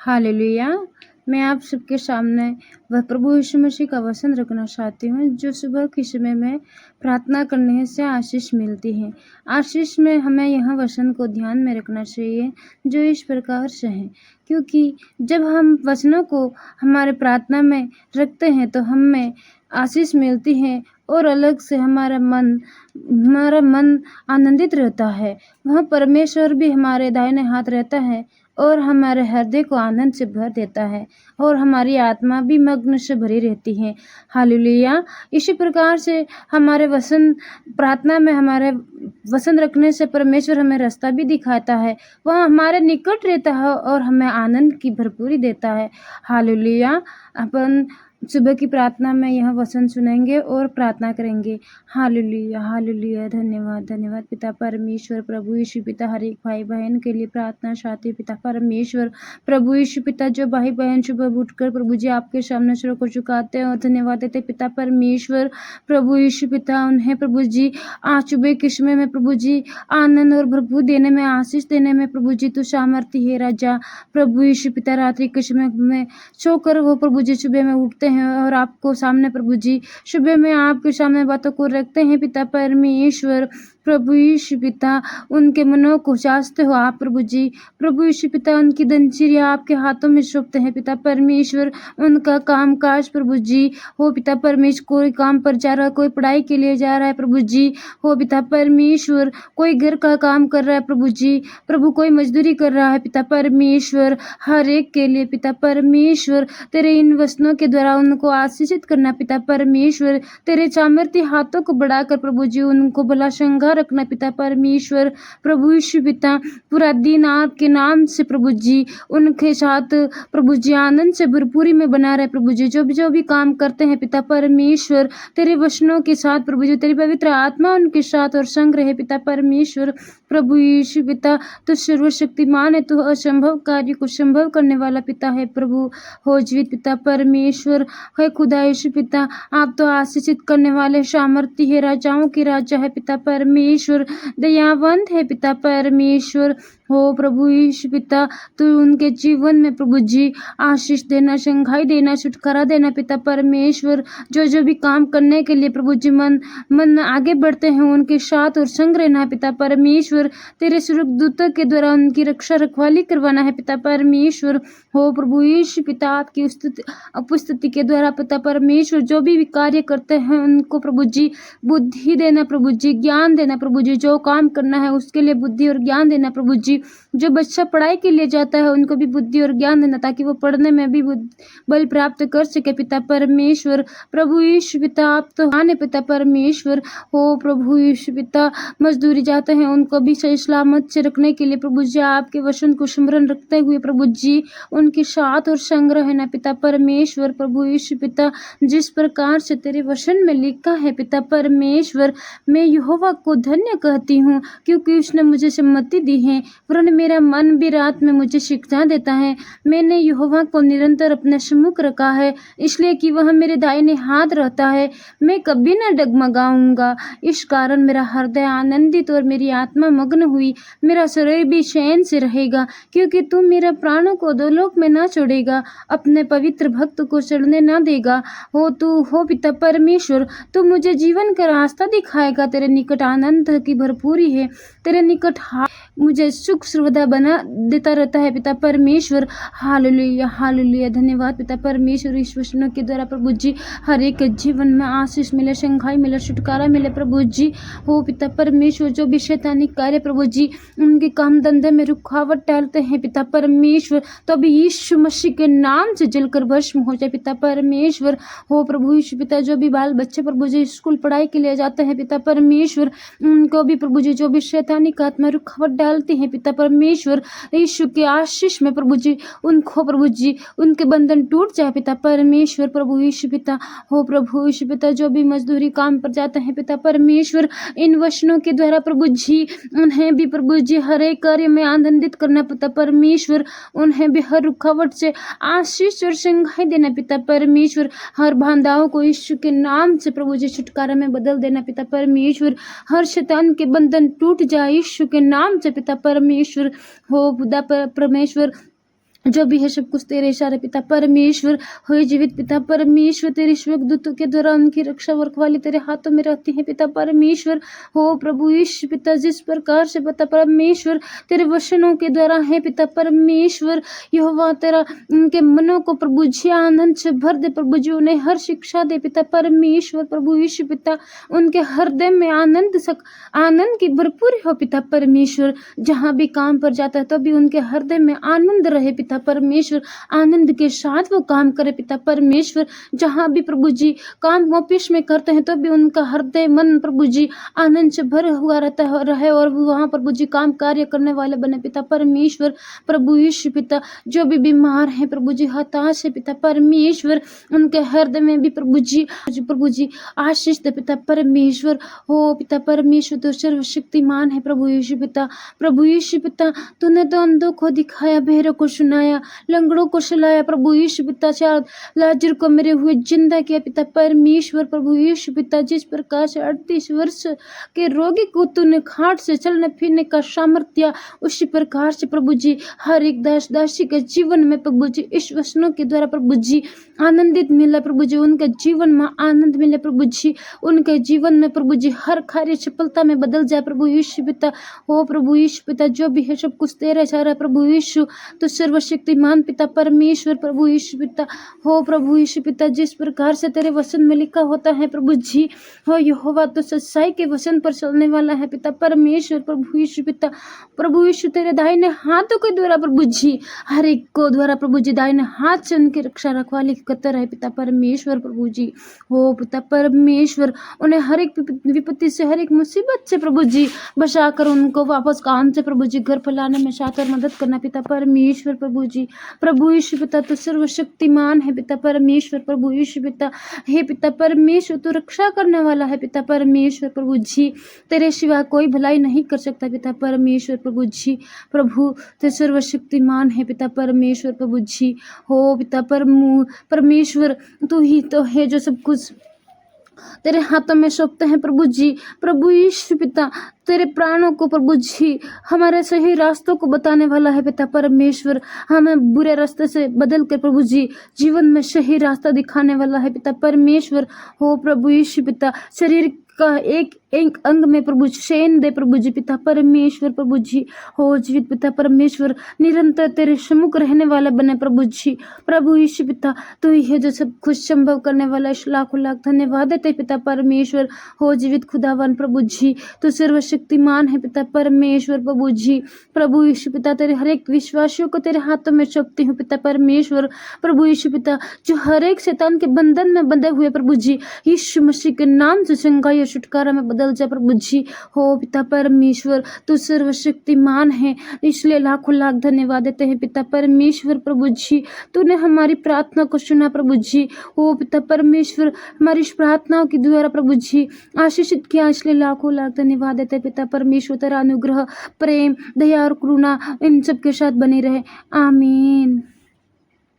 Hallelujah. मैं आप सबके सामने वह प्रभु यीशु मसीह का वचन रखना चाहती हूँ जो सुबह के समय में प्रार्थना करने से आशीष मिलती है। आशीष में हमें यह वचन को ध्यान में रखना चाहिए जो इस प्रकार से है, क्योंकि जब हम वचनों को हमारे प्रार्थना में रखते हैं तो हमें आशीष मिलती है और अलग से हमारा मन आनंदित रहता है। वह परमेश्वर भी हमारे दाहिने हाथ रहता है और हमारे हृदय को आनंद से भर देता है और हमारी आत्मा भी मग्न से भरी रहती है। हालेलुया। इसी प्रकार से हमारे वचन प्रार्थना में हमारे वचन रखने से परमेश्वर हमें रास्ता भी दिखाता है। वह हमारे निकट रहता है और हमें आनंद की भरपूरी देता है। हालेलुया। अपन सुबह की प्रार्थना में यह वचन सुनेंगे और प्रार्थना करेंगे। Hallelujah hallelujah. धन्यवाद धन्यवाद पिता परमेश्वर, प्रभु यीशु पिता, हर एक भाई बहन के लिए प्रार्थना चाहते पिता परमेश्वर। प्रभु यीशु पिता, जो भाई बहन सुबह उठकर प्रभु जी आपके सामने सिरों को झुकाते हैं और धन्यवाद देते पिता परमेश्वर। प्रभु यीशु पिता, उन्हें प्रभु जी आज सुबह के समय में प्रभु जी आनंद और भरपूर देने में, आशीष देने में प्रभु जी तू सामर्थ्य है राजा। प्रभु यीशु पिता, रात्रि के समय में सोकर वो प्रभु जी सुबह में उठते हैं और आपको सामने प्रभु जी सुबह में आपके सामने बातों को रखते हैं पिता परमेश्वर। प्रभु यीशु पिता, उनके मनों को जांचते हो आप प्रभु जी। प्रभु यीशु पिता, उनकी दिनचर्या आपके हाथों में सौंपते हैं पिता परमेश्वर। उनका काम काज प्रभु जी हो पिता परमेश्वर, कोई काम पर जा रहा है, कोई पढ़ाई के लिए जा रहा है प्रभु जी हो पिता परमेश्वर, कोई घर का काम कर रहा है प्रभु जी, प्रभु कोई मजदूरी कर रहा है पिता परमेश्वर। हर एक के लिए पिता परमेश्वर तेरे इन वचनों के द्वारा उनको आशीषित करना पिता परमेश्वर। तेरे सामर्थ्य हाथों को बढ़ाकर प्रभु जी उनको भला संगा रखना पिता परमेश्वर। प्रभु यीशु पिता, पूरा दिन आपके नाम से प्रभु जी उनके साथ प्रभु जी आनंद से भरपूरी में बना रहे प्रभु जी। जो भी काम करते हैं पिता परमेश्वर, तेरे वचनों के साथ प्रभु जी, तेरी पवित्र आत्मा उनके साथ और संग रहे पिता परमेश्वर। प्रभु यीशु पिता, तू सर्वशक्तिमान है, तू असंभव कार्य को संभव करने वाला पिता है प्रभु हो जीवित पिता परमेश्वर। है खुदा यीशु पिता, आप तो आशीषित करने वाले सामर्थ्य है, राजाओं के राजा है पिता परमेश्वर, दयावंत है पिता परमेश्वर हो प्रभु यीशु पिता। तू उनके जीवन में प्रभु जी आशीष देना, संघाई देना, छुटकारा देना पिता परमेश्वर। जो भी काम करने के लिए प्रभु जी मन आगे बढ़ते हैं उनके साथ और संग रहना पिता परमेश्वर। तेरे स्वर्गदूतों के द्वारा उनकी रक्षा रखवाली करवाना है पिता परमेश्वर हो प्रभु यीशु पिता। आपकी उपस्थिति के द्वारा पिता परमेश्वर जो भी कार्य करते हैं उनको प्रभु जी बुद्धि देना प्रभु जी, ज्ञान देना प्रभु जी। जो काम करना है उसके लिए बुद्धि और ज्ञान देना प्रभु जी। जो बच्चा पढ़ाई के लिए जाता है उनको भी बुद्धि और ज्ञान देना ताकि वो पढ़ने में भी बल प्राप्त कर सके पिता परमेश्वर। प्रभु यीशु पिता, आप तो आने पिता परमेश्वर हो प्रभु यीशु पिता। मजदूरी जाते हैं उनको भी सही सलामत से रखने के लिए प्रभु जी आपके वचन को स्मरण रखते हुए प्रभु जी उनके साथ और संग रहना पिता परमेश्वर। प्रभु यीशु पिता, जिस प्रकार से तेरे वचन में लिखा है पिता परमेश्वर, मैं यहोवा को धन्य कहती हूँ क्योंकि उसने मुझे सम्मति दी है, वरन मेरा मन भी रात में मुझे शिक्षा देता है। मैंने यहोवा को निरंतर अपने सम्मुख रखा है, इसलिए कि वह मेरे दाहिने हाथ रहता है। मैं कभी न डगमगाऊंगा। इस कारण मेरा हृदय आनंदित और मेरी आत्मा मग्न हुई। मेरा शरीर भी चैन से रहेगा, क्योंकि तू मेरा प्राणों को अधोलोक में न छोड़ेगा, अपने पवित्र भक्त को चढ़ने न देगा। तू हो पिता परमेश्वर, तू मुझे जीवन का रास्ता दिखाएगा। तेरे निकट आनंद की भरपूरी है, तेरे निकट मुझे सुख सर्वदा बना देता रहता है पिता परमेश्वर। Hallelujah hallelujah. धन्यवाद पिता परमेश्वर। इस वचनों के द्वारा प्रभु जी हर एक जीवन में आशीष मिले, संघाई मिले, छुटकारा मिले प्रभु जी हो पिता परमेश्वर। जो भी शैतानिक कार्य प्रभु जी उनके काम धंधे में रुकावट डालते हैं पिता परमेश्वर, तो अभी यीशु मसीह के नाम से जलकर भस्म हो जाए पिता परमेश्वर हो प्रभु यीशु पिता। जो भी बाल बच्चे प्रभु जी स्कूल पढ़ाई के लिए जाते हैं पिता परमेश्वर, उनको भी प्रभु जी जो भी शैतानिक आत्मा रुकावट डालती है पिता परमेश्वर, यीशु के आशीष में प्रभु जी उनको प्रभु जी उनके बंधन टूट जाए पिता परमेश्वर। प्रभु यीशु पिता हो प्रभु यीशु पिता, जो भी मजदूरी काम पर जाते हैं पिता परमेश्वर, इन वचनों के द्वारा प्रभु जी उन्हें भी प्रभु जी हर एक कार्य में आनंदित करना पिता परमेश्वर। उन्हें भी हर रुकावट से आशीष और संघाई देना पिता परमेश्वर। हर बाधाओं को यीशु के नाम से प्रभु जी छुटकारा में बदल देना पिता परमेश्वर। हर शैतान के बंधन टूट जाए यीशु के नाम से पिता परमेश्वर हो खुदा परमेश्वर। जो भी है सब कुछ तेरे इशारे पिता परमेश्वर हो जीवित पिता परमेश्वर तेरे स्वर्गदूतों के द्वारा उनकी रक्षा रखवाली तेरे हाथों में रहती है पिता परमेश्वर हो प्रभु यीशु पिता जिस प्रकार से पिता परमेश्वर तेरे वचनों के द्वारा है पिता परमेश्वर यहोवा तेरा उनके मनों को प्रभु जी आनंद से भर दे प्रभु जी उन्हें हर शिक्षा दे पिता परमेश्वर प्रभु यीशु पिता उनके हृदय में आनंद की भरपूरी हो पिता परमेश्वर जहाँ भी काम पर जाता है तो भी उनके हृदय में आनंद रहे पिता परमेश्वर आनंद के साथ वो काम करे पिता परमेश्वर जहाँ भी प्रभु जी काम ऑफिस में करते हैं तो भी उनका हृदय मन प्रभु जी आनंद से भरा हुआ रहता है रहे और वहाँ प्रभु जी काम कार्य करने वाले बने पिता परमेश्वर प्रभु यीशु पिता जो भी बीमार है प्रभु जी हताश है पिता परमेश्वर उनके हृदय में भी प्रभु जी आशीष दे पिता परमेश्वर हो पिता परमेश्वर तो सर्वशक्तिमान है प्रभु यीशु पिता तूने तो अंधों को दिखाया बहरों को सुनाया लंगड़ों को सुलाया प्रभु यीशु पिता लाजर को मेरे हुए जिंदा किया पिता परमेश्वर प्रभु यीशु पिता जिस प्रकार से 38 वर्ष के रोगी को तूने खाट से चलने फिरने का सामर्थ्य दिया उसी प्रकार से प्रभु जी हर एक दास दासी के जीवन में प्रभु जी इस वचनों के द्वारा प्रभु जी आनंदित मिला प्रभु जी उनके जीवन में आनंद मिले प्रभु जी उनके जीवन में प्रभु जी हर कार्य सफलता में बदल जाए प्रभु यीशु पिता हो प्रभु यीशु पिता जो भी है सब कुछ तेरा जा रहा है प्रभु यीशु तो सर्वशक्तिमान पिता परमेश्वर प्रभु यीशु पिता हो प्रभु यीशु पिता जिस प्रकार से तेरे वचन में लिखा होता है प्रभु जी हो यहोवा तो सच्चाई के वचन पर चलने वाला है पिता परमेश्वर प्रभु यीशु पिता प्रभु यीशु तेरे दाहिने हाथों के द्वारा प्रभु जी हर एक को द्वारा प्रभु जी दाहिने हाथ से उनकी रक्षा रखवाली करता है पिता परमेश्वर प्रभु जी हो पिता परमेश्वर उन्हें हर एक विपत्ति से हर एक मुसीबत से प्रभु जी बचाकर उनको वापस काम से प्रभु जी घर पर लाने में साथ और मदद करना पिता परमेश्वर प्रभु जी प्रभु यीशु पिता तो सर्वशक्तिमान है पिता परमेश्वर प्रभु यीशु पिता हे पिता परमेश्वर तो रक्षा करने वाला है पिता परमेश्वर प्रभु जी तेरे सिवा कोई भलाई नहीं कर सकता पिता परमेश्वर प्रभु जी प्रभु तो सर्वशक्तिमान है पिता परमेश्वर प्रभु जी हो पिता परमेश्वर तू ही तो है जो सब कुछ तेरे हाथों में सौंपते हैं प्रभु जी प्रभु यीशु पिता तेरे प्राणों को प्रभु जी हमारे सही रास्तों को बताने वाला है पिता परमेश्वर हमें बुरे रास्ते से बदल कर प्रभु जी जीवन में सही रास्ता दिखाने वाला है पिता परमेश्वर हो प्रभु यीशु पिता शरीर का एक एक अंग में प्रभु चैन दे प्रभु जी पिता परमेश्वर प्रभु जी हो जीवित पिता परमेश्वर निरंतर तेरे सम्मुख रहने वाला बने प्रभु जी प्रभु यीशु पिता तू ही है जो सब कुछ संभव करने वाला लाखों लाख धन्यवाद देते पिता परमेश्वर हो जीवित खुदावन प्रभु जी तू सर्वशक्तिमान है पिता परमेश्वर प्रभु यीशु पिता तेरे हर एक विश्वासियों को तेरे हाथों में सौंपती हूँ पिता परमेश्वर प्रभु यीशु पिता जो हर एक शैतान के बंधन में बंधे हुए प्रभु जी यीशु मसीह के नाम से चंगाई और छुटकारा में बदल जा प्रभु जी हो पिता परमेश्वर तू सर्वशक्तिमान है इसलिए लाखों लाख धन्यवाद देते हैं पिता परमेश्वर प्रभु जी तूने हमारी प्रार्थना को सुना प्रभु जी हो पिता परमेश्वर हमारी इस प्रार्थनाओं के द्वारा प्रभु जी आशीषित किया इसलिए लाखों लाख धन्यवाद देते हैं पिता परमेश्वर तेरा अनुग्रह प्रेम दया और करुणा इन सब के साथ बनी रहे आमीन।